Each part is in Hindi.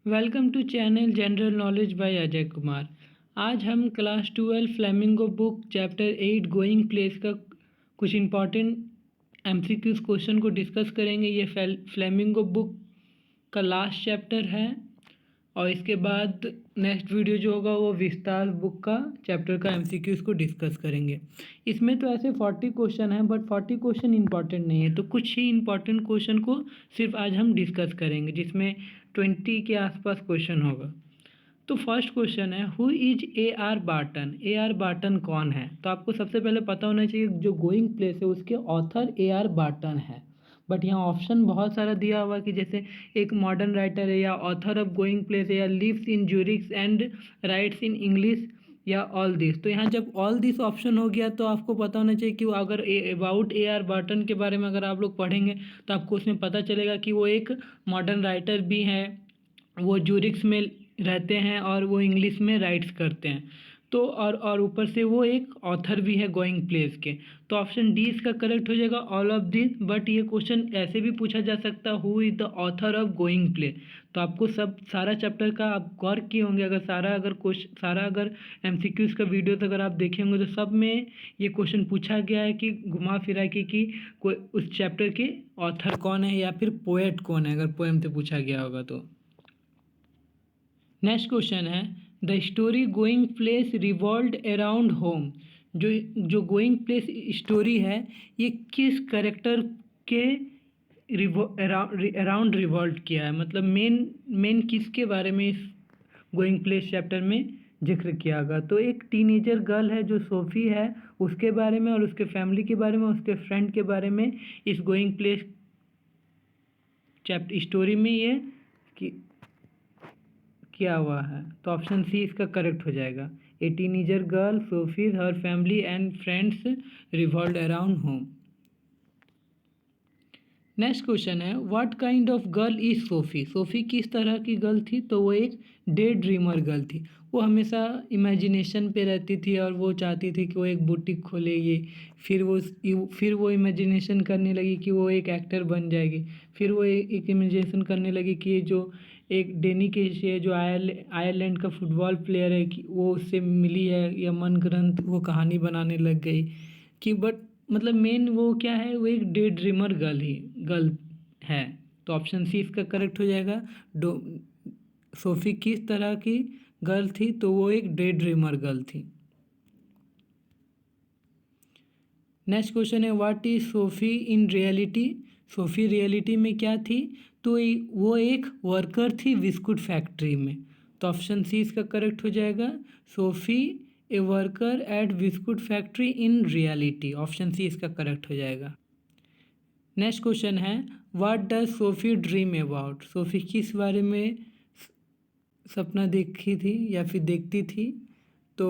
Welcome to channel general knowledge by Ajay Kumar. आज हम class 12 flamingo book chapter 8 going place का कुछ इम्पॉर्टेंट एमसीक्यूज क्वेश्चन को डिस्कस करेंगे। ये फ्लेमिंगो बुक का लास्ट चैप्टर है और इसके बाद नेक्स्ट वीडियो जो होगा वो विस्तार बुक का चैप्टर का एमसीक्यूज को डिस्कस करेंगे। इसमें तो ऐसे 40 क्वेश्चन हैं बट 40 क्वेश्चन इंपॉर्टेंट नहीं है, तो कुछ ही इंपॉर्टेंट क्वेश्चन को सिर्फ आज हम डिस्कस करेंगे जिसमें 20 के आसपास क्वेश्चन होगा। तो फर्स्ट क्वेश्चन है, who is A R Barton. A R Barton कौन है? तो आपको सबसे पहले पता होना चाहिए जो गोइंग प्लेस है उसके ऑथर ए आर बार्टन है। बट यहाँ ऑप्शन बहुत सारा दिया हुआ कि जैसे एक मॉडर्न राइटर है, या ऑथर ऑफ गोइंग प्लेस है, या lives in Zurich and writes in English, या ऑल दिस। तो यहाँ जब ऑल दिस ऑप्शन हो गया तो आपको पता होना चाहिए कि वो अगर अबाउट ए आर बार्टन के बारे में अगर आप लोग पढ़ेंगे तो आपको उसमें पता चलेगा कि वो एक मॉडर्न राइटर भी हैं, वो ज्यूरिख में रहते हैं और वो इंग्लिश में राइट्स करते हैं। तो और ऊपर से वो एक ऑथर भी है गोइंग प्लेस के। तो ऑप्शन डी इसका करेक्ट हो जाएगा, ऑल ऑफ दिस। बट ये क्वेश्चन ऐसे भी पूछा जा सकता है, who is the author of going place. तो आपको सब सारा चैप्टर का आप गौर किए होंगे, अगर एमसीक्यूज का वीडियोस अगर आप देखे होंगे तो सब में ये क्वेश्चन पूछा गया है कि घुमा फिरा के कि कोई उस चैप्टर के ऑथर कौन है या फिर पोएट कौन है, अगर पोएम से पूछा गया होगा तो। नेक्स्ट क्वेश्चन है, the story going place revolved around home. जो गोइंग प्लेस स्टोरी है ये किस करेक्टर के अराउंड रिवॉल्व किया है, मतलब मेन किसके बारे में इस गोइंग प्लेस चैप्टर में जिक्र किया गया। तो एक टीनेजर गर्ल है जो सोफी है, उसके बारे में और उसके फैमिली के बारे में, उसके फ्रेंड के बारे में इस गोइंग प्लेस चैप्टर स्टोरी में ये कि किया हुआ है। तो ऑप्शन सी इसका करेक्ट हो जाएगा। A teenager girl, Sophie's, her family and friends revolve around home. Next question है, what kind of girl is Sophie. Sophie किस तरह की गर्ल थी? तो वो एक डे ड्रीमर गर्ल थी। वो हमेशा इमेजिनेशन पे रहती थी और वो चाहती थी कि वो एक बुटीक खोलेगी। फिर वो इमेजिनेशन करने लगी कि वो एक एक्टर बन जाएगी। फिर वो एक इमेजिनेशन करने लगी कि ये जो एक डेनी केसी है जो आयरलैंड का फुटबॉल प्लेयर है कि वो उससे मिली है, या मन ग्रंथ वो कहानी बनाने लग गई कि बट मतलब मेन वो क्या है, वो एक डे ड्रीमर गर्ल है। तो ऑप्शन सी इसका करेक्ट हो जाएगा। सोफ़ी किस तरह की गर्ल थी? तो वो एक डे ड्रीमर गर्ल थी। नेक्स्ट क्वेश्चन है, what is SoFi in reality. SoFi reality में क्या थी? तो वो एक वर्कर थी बिस्कुट फैक्ट्री में। तो ऑप्शन सी इसका करेक्ट हो जाएगा, Sophie a worker at biscuit factory in reality. Option C इसका करेक्ट हो जाएगा। नेक्स्ट क्वेश्चन है, what does Sophie dream about. Sophie किस बारे में सपना देखी थी या फिर देखती थी? तो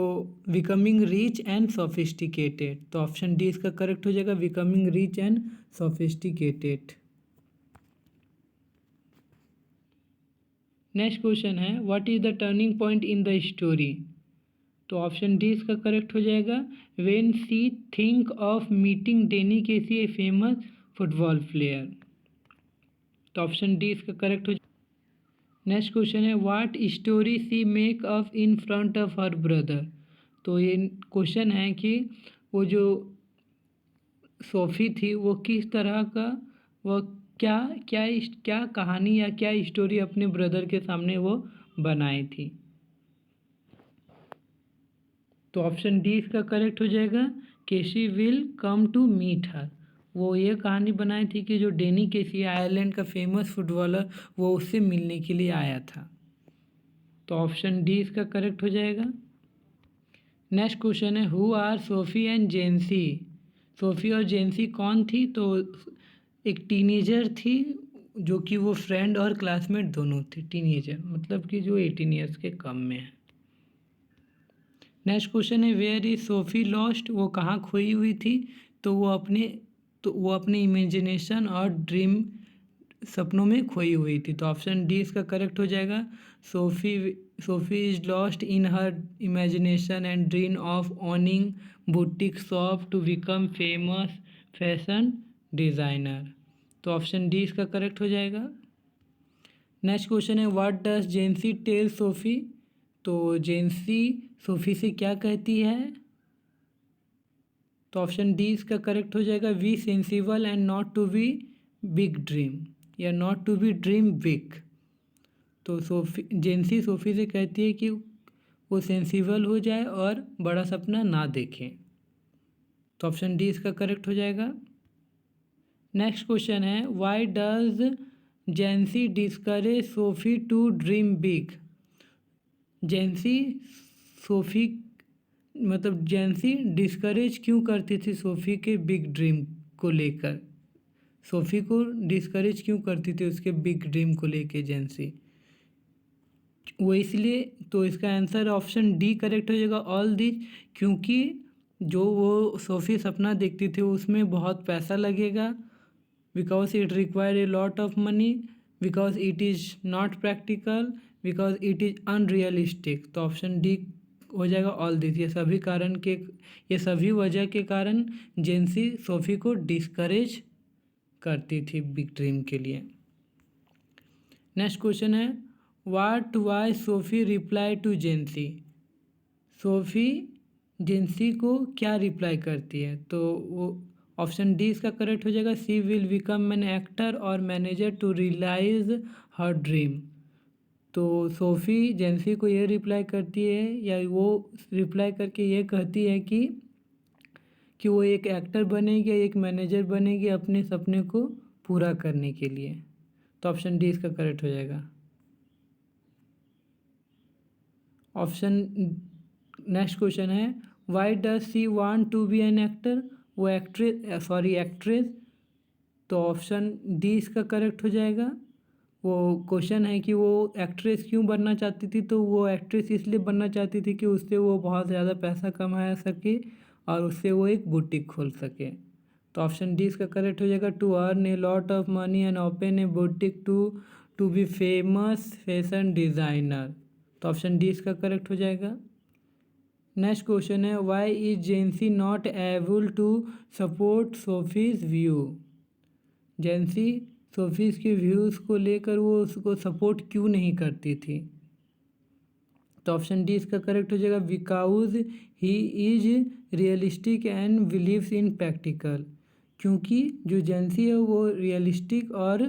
बिकमिंग रिच एंड सोफिस्टिकेटेड। तो ऑप्शन डी इसका करेक्ट हो जाएगा, becoming rich and sophisticated. Next question है, what is the turning point in the story. तो ऑप्शन डी इसका करेक्ट हो जाएगा, when she think of meeting Danny Casey a famous football player. तो ऑप्शन डी इसका करेक्ट हो जाएगा। नेक्स्ट क्वेश्चन है, what story she make up in front of her brother. तो ये क्वेश्चन है कि वो जो सोफ़ी थी वो किस तरह का वो क्या क्या क्या कहानी या क्या स्टोरी अपने ब्रदर के सामने वो बनाई थी। तो ऑप्शन डी इसका करेक्ट हो जाएगा, Casey will come to meet her. वो ये कहानी बनाई थी कि जो डेनी केसी आयरलैंड का फेमस फुटबॉलर वो उससे मिलने के लिए आया था। तो ऑप्शन डी इसका करेक्ट हो जाएगा। नेक्स्ट क्वेश्चन है, who are Sophie and Jansie. Sophie और जेंसी कौन थी? तो एक टीनेजर थी जो कि वो फ्रेंड और क्लासमेट दोनों थी। टीनेजर मतलब कि जो 18 ईयर्स के कम में है। नेक्स्ट क्वेश्चन है, वेयर इज सोफ़ी लॉस्ट। वो कहाँ खोई हुई थी? तो वो अपने इमेजिनेशन और ड्रीम सपनों में खोई हुई थी। तो ऑप्शन डी इसका करेक्ट हो जाएगा, Sophie is lost in her imagination and dream of owning boutique shop to become famous fashion designer. तो ऑप्शन डी इसका करेक्ट हो जाएगा। नेक्स्ट क्वेश्चन है what does Jansie tell Sophie. तो जेंसी सोफ़ी से क्या कहती है? तो ऑप्शन डी इसका करेक्ट हो जाएगा, we sensible and not to be big dream, या not to be dream big. तो जेंसी सोफ़ी से कहती है कि वो सेंसिबल हो जाए और बड़ा सपना ना देखें। तो ऑप्शन डी इसका करेक्ट हो जाएगा। नेक्स्ट क्वेश्चन है why does Jansie discourage Sophie to dream big. Jansie Sophie मतलब जेंसी डिस्करेज क्यों करती थी सोफ़ी के बिग ड्रीम को लेकर? सोफ़ी को डिस्करेज क्यों करती थी उसके बिग ड्रीम को लेकर जेंसी? वो इसलिए, तो इसका आंसर ऑप्शन डी करेक्ट हो जाएगा, ऑल दिस। क्योंकि जो वो सोफ़ी सपना देखती थी उसमें बहुत पैसा लगेगा, because it require a lot of money, because it is not practical, because it is unrealistic. तो ऑप्शन डी हो जाएगा ऑल दिस। ये सभी वजह के कारण जेंसी सोफ़ी को डिस्करेज करती थी बिग ड्रीम के लिए। नेक्स्ट क्वेश्चन है what why Sophie reply to Jansie. Sophie Jansie को क्या रिप्लाई करती है? तो वो ऑप्शन डी इसका करेक्ट हो जाएगा, she will become an actor or manager to realise her dream. तो सोफ़ी जेंसी को ये रिप्लाई करती है, या वो रिप्लाई करके ये कहती है कि वो एक एक्टर बनेगी या एक मैनेजर बनेगी अपने सपने को पूरा करने के लिए। तो ऑप्शन डी इसका करेक्ट हो जाएगा। ऑप्शन नेक्स्ट क्वेश्चन है why does she want to be an actor. वो एक्ट्रेस। तो ऑप्शन डी इसका करेक्ट हो जाएगा। वो क्वेश्चन है कि वो एक्ट्रेस क्यों बनना चाहती थी। तो वो एक्ट्रेस इसलिए बनना चाहती थी कि उससे वो बहुत ज़्यादा पैसा कमा सके और उससे वो एक बुटीक खोल सके। तो ऑप्शन डी इसका करेक्ट हो जाएगा, to earn a lot of money and open a boutique to be famous fashion designer. तो ऑप्शन डी इसका करेक्ट हो जाएगा। नेक्स्ट क्वेश्चन है why is Jansie not able to support Sophie's view. Jansie Sophie's के व्यूज़ को लेकर वो उसको सपोर्ट क्यों नहीं करती थी? तो ऑप्शन डी इसका करेक्ट हो जाएगा, because he is realistic and believes in practical. क्योंकि जो जेंसी है वो रियलिस्टिक और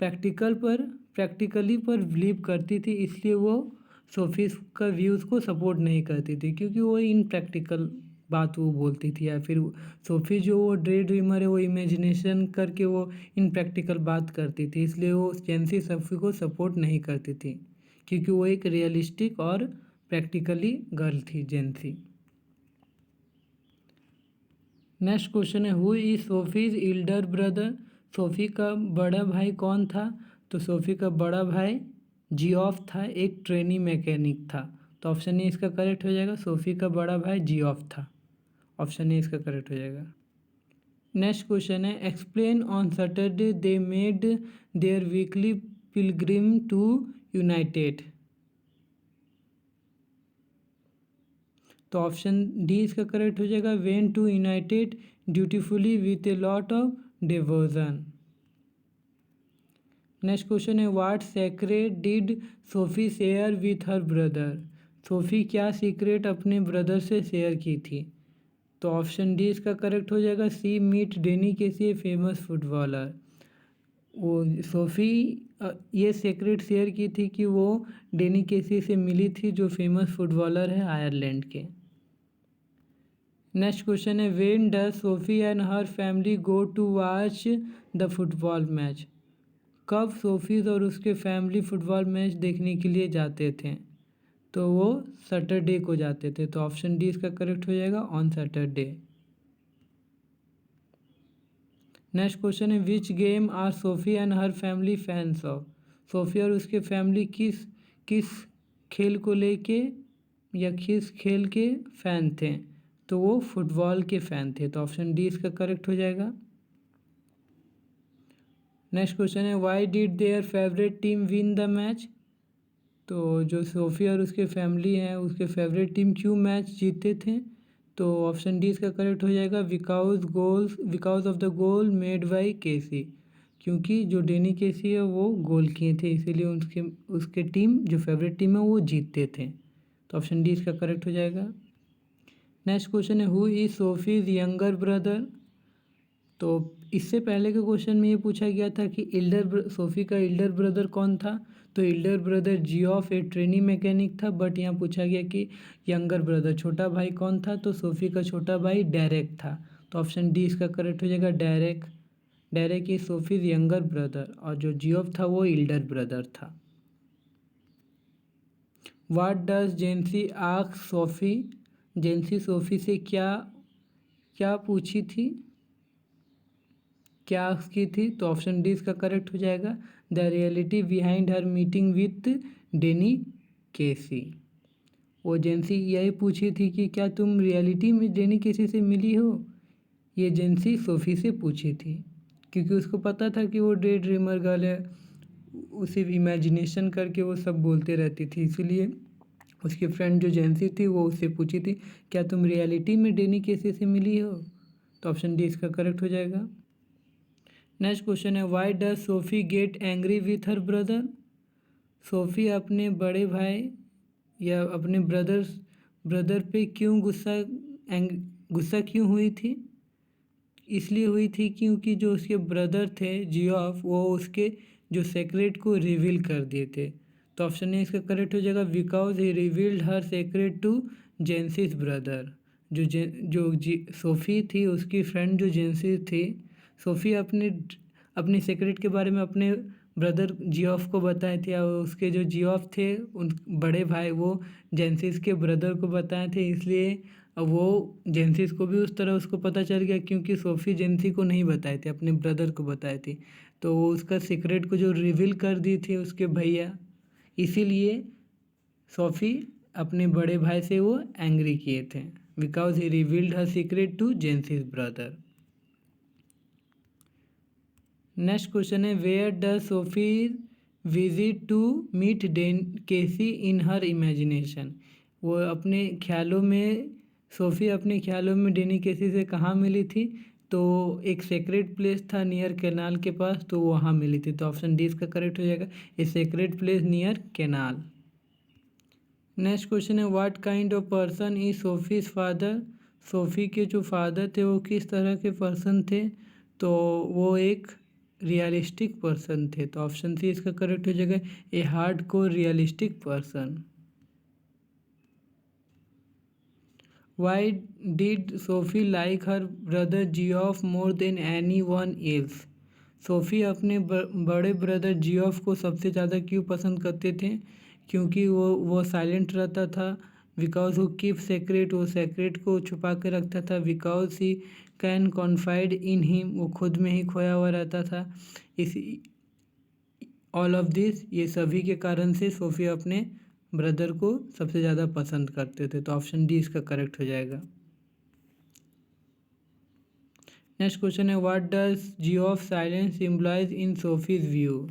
प्रैक्टिकली पर बिलीव करती थी, इसलिए वो सोफ़ीज़ का व्यूज़ को सपोर्ट नहीं करती थी, क्योंकि वो इनप्रैक्टिकल बात वो बोलती थी। या फिर सोफ़ी जो वो ड्रे ड्रीमर है वो इमेजिनेशन करके वो इनप्रैक्टिकल बात करती थी, इसलिए वो जेंसी सोफ़ी को सपोर्ट नहीं करती थी, क्योंकि वो एक रियलिस्टिक और प्रैक्टिकली गर्ल थी जेंसी। नेक्स्ट क्वेश्चन है who is Sophie's elder brother. Sophie का बड़ा भाई कौन था? तो सोफ़ी का बड़ा भाई जियोफ था, एक ट्रेनी मैकेनिक था। तो ऑप्शन ए इसका करेक्ट हो जाएगा, सोफ़ी का बड़ा भाई जियोफ था। ऑप्शन ए इसका करेक्ट हो जाएगा। नेक्स्ट क्वेश्चन है explain on Saturday they made their weekly pilgrim to United. तो ऑप्शन डी इसका करेक्ट हो जाएगा, went to United dutifully with a lot of devotion. Next question है what secret did Sophie share with her brother. Sophie क्या सीक्रेट अपने ब्रदर से शेयर की थी? तो ऑप्शन डी इसका करेक्ट हो जाएगा, she meet Danny Casey, famous footballer. वो सोफ़ी ये सीक्रेट शेयर की थी कि वो डेनी केसी से मिली थी, जो फेमस फुटबॉलर है आयरलैंड के। नेक्स्ट क्वेश्चन है when does Sophie and her family go to watch the football match. कब सोफ़ीज़ और उसके फैमिली फुटबॉल मैच देखने के लिए जाते थे? तो वो सैटरडे को जाते थे। तो ऑप्शन डी इसका करेक्ट हो जाएगा, ऑन सैटरडे। नेक्स्ट क्वेश्चन है which game are Sophie and her family fans of. Sophie और उसके फैमिली किस खेल को लेके या किस खेल के फ़ैन थे? तो वो फुटबॉल के फ़ैन थे। तो ऑप्शन डी इसका करेक्ट हो जाएगा। नेक्स्ट क्वेश्चन है why did their favourite team win the match. तो जो सोफ़ी और उसके फैमिली हैं उसके फेवरेट टीम क्यों मैच जीते थे? तो ऑप्शन डी इसका करेक्ट हो जाएगा, because of the goal made by Casey. क्योंकि जो डेनी केसी है वो गोल किए थे, इसीलिए उसके टीम जो फेवरेट टीम है वो जीतते थे। तो ऑप्शन डी इसका करेक्ट हो जाएगा। नेक्स्ट क्वेश्चन है who is Sophie's younger brother. तो इससे पहले के क्वेश्चन में ये पूछा गया था कि सोफ़ी का एल्डर ब्रदर कौन था। तो एल्डर ब्रदर जियोफ एक ट्रेनी मैकेनिक था, बट यहाँ पूछा गया कि यंगर ब्रदर छोटा भाई कौन था। तो सोफ़ी का छोटा भाई डेरेक था। तो ऑप्शन डी इसका करेक्ट हो जाएगा, Derek. Derek is Sophie's younger brother, और जो जियोफ था वो एल्डर ब्रदर था। What does Jansie ask Sophie. Jansie Sophie से क्या क्या पूछी थी, क्या आस्क की थी। तो ऑप्शन डी इसका करेक्ट हो जाएगा, the reality behind her meeting with Danny Casey. वो एजेंसी यही पूछी थी कि क्या तुम रियलिटी में डेनी केसी से मिली हो। ये एजेंसी सोफ़ी से पूछी थी, क्योंकि उसको पता था कि वो डे ड्रीमर गर्ल है, उसी इमेजिनेशन करके वो सब बोलते रहती थी। इसीलिए उसकी फ्रेंड जो जेंसी थी वो उससे पूछी थी, क्या तुम रियलिटी में डेनी केसी से मिली हो। तो ऑप्शन डी इसका करेक्ट हो जाएगा। नेक्स्ट क्वेश्चन है why does SoFi get angry with her brother. SoFi अपने बड़े भाई या अपने ब्रदर पे क्यों गुस्सा क्यों हुई थी। इसलिए हुई थी क्योंकि जो उसके ब्रदर थे जियोफ, वो उसके जो सीक्रेट को रिवील कर दिए थे। तो ऑप्शन ए इसका करेक्ट हो जाएगा, because he revealed her secret to Jansie's brother. Sophie थी उसकी फ्रेंड जो जेंसिस थी, सोफ़ी अपने सीक्रेट के बारे में अपने ब्रदर जियोफ को बताए थे, और उसके जो जियोफ थे उन बड़े भाई वो जेंसिस के ब्रदर को बताए थे। इसलिए वो जेंसिस को भी उस तरह उसको पता चल गया, क्योंकि सोफ़ी जेंसी को नहीं बताए थे, अपने ब्रदर को बताए थे। तो वो उसका सीक्रेट को जो रिवील कर दी थी उसके भैया, इसीलिए सोफ़ी अपने बड़े भाई से वो एंग्री किए थे, because he revealed her secret to Jansie's brother. Next question है where does Sophie visit to meet Casey in her imagination. वो अपने ख्यालों में सोफ़ी अपने ख्यालों में डेनी केसी से कहाँ मिली थी। तो एक सेक्रेट प्लेस था नियर कैनाल के पास, तो वहाँ मिली थी। तो ऑप्शन डी इसका करेक्ट हो जाएगा, a secret place near canal. Next question है what kind of person is Sophie's father. Sophie के जो फादर थे वो किस तरह के पर्सन थे। तो वो एक रियलिस्टिक पर्सन थे। तो ऑप्शन सी इसका करेक्ट हो जाएगा, a hard core realistic person. Why did SoFi like her brother Geoff more than any one else. SoFi अपने बड़े ब्रदर जियोफ को सबसे ज़्यादा क्यों पसंद करते थे। क्योंकि वो साइलेंट रहता था, बिकॉज वो कीप सेक्रेट, वो सेक्रेट को छुपा के रखता था, because he can confide in him, वो खुद में ही खोया हुआ रहता था। इसी ऑल ऑफ दिस, ये सभी के कारण से सोफ़ी अपने ब्रदर को सबसे ज़्यादा पसंद करते थे। तो ऑप्शन डी इसका करेक्ट हो जाएगा। नेक्स्ट क्वेश्चन है what does Geoff silence symbolize in Sophie's view.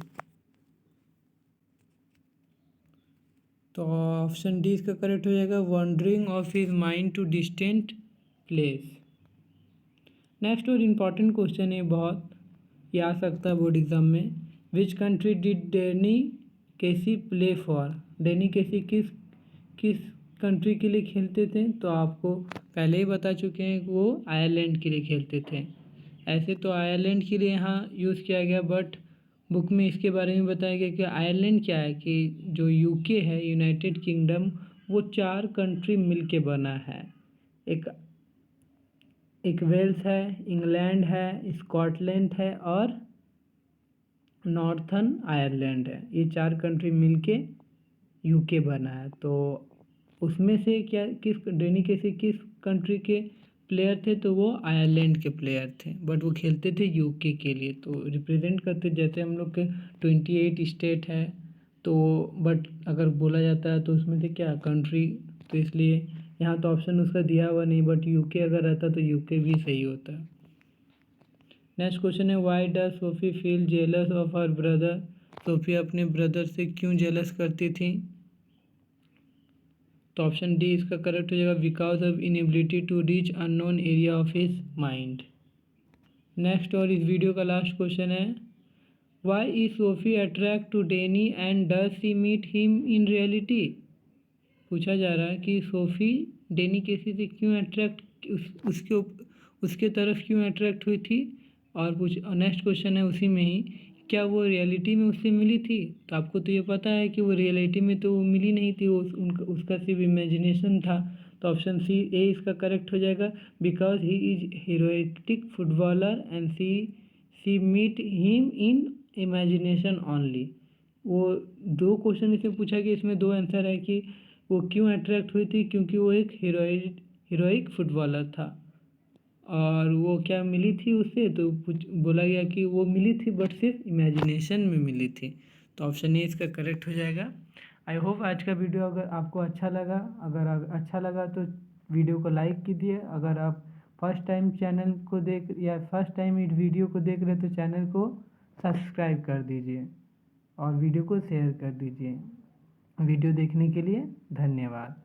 तो ऑप्शन डी इसका करेक्ट हो जाएगा, wandering of his mind to distant place. Next और इम्पॉर्टेंट क्वेश्चन है, बहुत ये आ सकता है बोर्ड एग्जाम में। Which country did Danny Casey play for. Danny Casey किस कंट्री के लिए खेलते थे। तो आपको पहले ही बता चुके हैं कि वो आयरलैंड के लिए खेलते थे। ऐसे तो आयरलैंड के लिए यहाँ यूज़ किया गया, बट बुक में इसके बारे में बताया गया कि आयरलैंड क्या है कि जो यूके है, यूनाइटेड किंगडम, वो 4 कंट्री मिलके बना है। एक वेल्स है, इंग्लैंड है, स्कॉटलैंड है और नॉर्थन आयरलैंड है। ये 4 कंट्री मिलके यूके बना है। तो उसमें से डेनी केसी किस कंट्री के प्लेयर थे। तो वो आयरलैंड के प्लेयर थे, बट वो खेलते थे यूके के लिए। तो रिप्रेजेंट करते, जैसे हम लोग के 28 स्टेट है, तो बट अगर बोला जाता है तो उसमें से क्या कंट्री, तो इसलिए यहाँ तो ऑप्शन उसका दिया हुआ नहीं, बट यूके अगर रहता तो यूके भी सही होता। नेक्स्ट क्वेश्चन है why does SoFi feel jealous of her brother. SoFi अपने ब्रदर से क्यों जेलस करती थी। तो ऑप्शन डी इसका करेक्ट हो जाएगा, because of inability to reach unknown area of his mind. Next और इस वीडियो का लास्ट क्वेश्चन है why is Sophie attract to Danny and does she meet him in reality. पूछा जा रहा है कि सोफ़ी डैनी केसी से क्यों अट्रैक्ट उसके तरफ क्यों अट्रैक्ट हुई थी। और नेक्स्ट क्वेश्चन है उसी में ही, क्या वो रियलिटी में उससे मिली थी। तो आपको तो ये पता है कि वो रियलिटी में तो मिली नहीं थी, वो उसका सिर्फ इमेजिनेशन था। तो ऑप्शन सी ए इसका करेक्ट हो जाएगा, because he is heroic footballer and she meet him in imagination only. वो दो क्वेश्चन इसमें पूछा कि इसमें दो आंसर है कि वो क्यों अट्रैक्ट हुई थी, क्योंकि वो एक हीरोइक फुटबॉलर था। और वो क्या मिली थी उससे, तो बोला गया कि वो मिली थी बट सिर्फ इमेजिनेशन में मिली थी। तो ऑप्शन ए इसका करेक्ट हो जाएगा। आई होप आज का वीडियो अगर आपको अच्छा लगा, अगर अच्छा लगा तो वीडियो को लाइक कीजिए। अगर आप फर्स्ट टाइम चैनल को फर्स्ट टाइम इस वीडियो को देख रहे तो चैनल को सब्सक्राइब कर दीजिए और वीडियो को शेयर कर दीजिए। वीडियो देखने के लिए धन्यवाद।